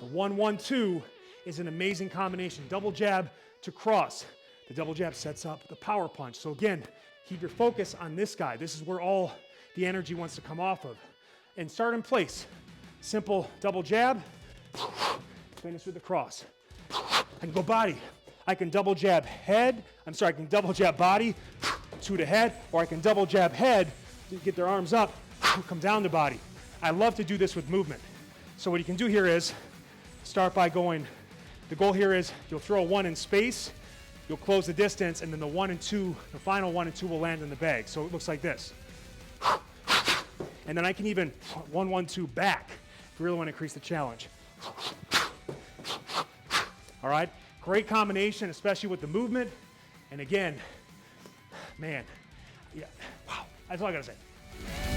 1-1-2 is an amazing combination. Double jab to cross. The double jab sets up the power punch. So again, keep your focus on this guy. This is where all the energy wants to come off of. And start in place. Simple double jab, finish with the cross. I can go body. I can double jab head. I can double jab body to the head, or I can double jab head, get their arms up, come down to body. I love to do this with movement. So what you can do here is start by going, the goal here is you'll throw a 1 in space, you'll close the distance, and then the 1 and 2, the final 1 and 2 will land in the bag. So it looks like this. And then I can even 1-1-2 back if you really want to increase the challenge. All right, great combination, especially with the movement. And again, man, yeah, wow, that's all I gotta say.